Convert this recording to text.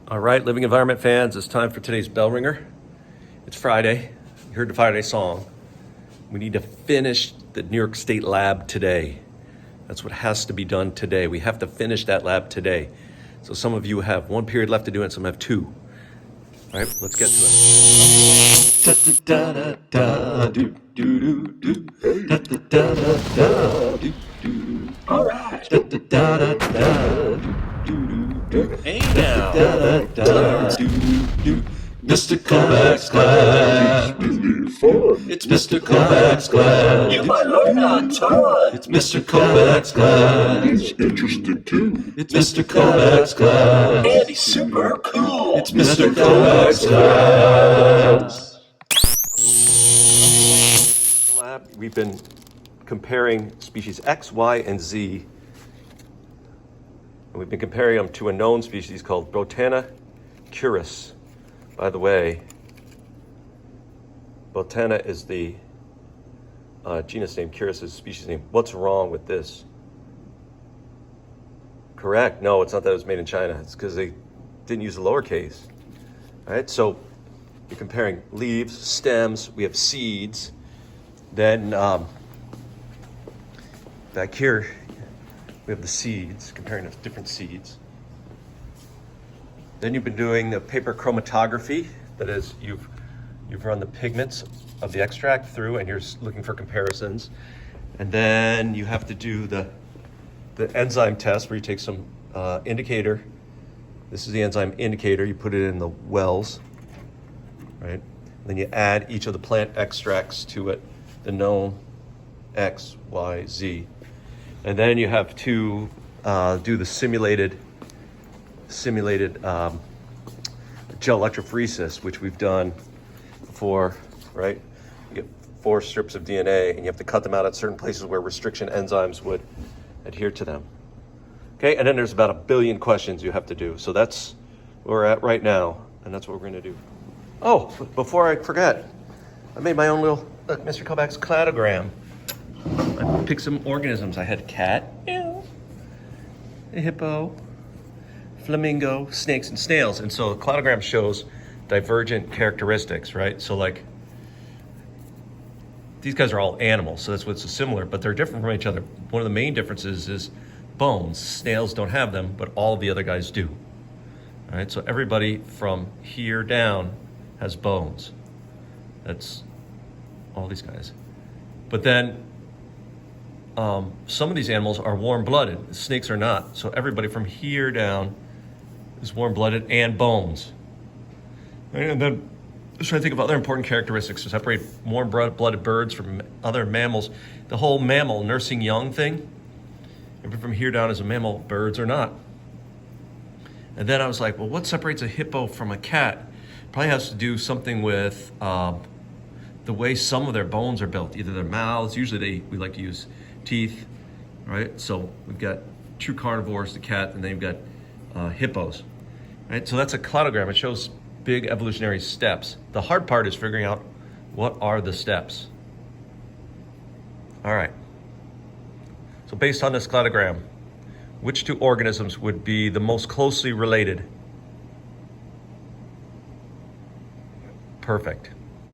All right, Living Environment fans, it's time for today's Bellringer. It's Friday. You heard the Friday song. We need to finish the New York State lab today. That's what has to be done today. We have to finish that lab today. So some of you have 1 period left to do it, some have 2. All right, let's get to it. All right. Hey now. Mr. Kovacs class. It's Mr. Kovacs class. You might learn a ton. It's Mr. Kovacs class. It's interesting too. It's Mr. Kovacs class. And he's super cool. It's Mr. Kovacs class. In the lab, we've been comparing species X, Y, and Z. And we've been comparing them to a known species called Botana curus. By the way, Botana is the genus name, curus is species name. What's wrong with this? Correct. No, it's not that it was made in China. It's because they didn't use the lowercase. All right, so you're comparing leaves, stems, we have seeds. Then back here, we have the seeds, comparing the different seeds. Then you've been doing the paper chromatography. That is, you've run the pigments of the extract through and you're looking for comparisons. And then you have to do the enzyme test where you take some indicator. This is the enzyme indicator. You put it in the wells, right? And then you add each of the plant extracts to it, the known X, Y, Z. And then you have to do the simulated gel electrophoresis, which we've done before, right? You get 4 strips of DNA and you have to cut them out at certain places where restriction enzymes would adhere to them. Okay, and then there's about 1 billion questions you have to do. So that's where we're at right now, and that's what we're gonna do. Oh, before I forget, I made my own little Mr. Kovacs cladogram. I picked some organisms. I had a cat, a hippo, flamingo, snakes, and snails. And so the cladogram shows divergent characteristics, right? So like, these guys are all animals, so that's what's similar, but they're different from each other. One of the main differences is bones. Snails don't have them, but all of the other guys do. All right, so everybody from here down has bones. That's all these guys. But then some of these animals are warm-blooded. Snakes are not. So everybody from here down is warm-blooded and bones. And then let's try to think of other important characteristics to separate warm-blooded birds from other mammals. The whole mammal nursing young thing, everybody from here down is a mammal, birds are not. And then I was like, well, what separates a hippo from a cat? Probably has to do something with the way some of their bones are built, either their mouths, usually we like to use teeth, right? So we've got true carnivores, the cat, and then you've got hippos, right? So that's a cladogram. It shows big evolutionary steps. The hard part is figuring out what are the steps. All right. So based on this cladogram, which 2 organisms would be the most closely related? Perfect.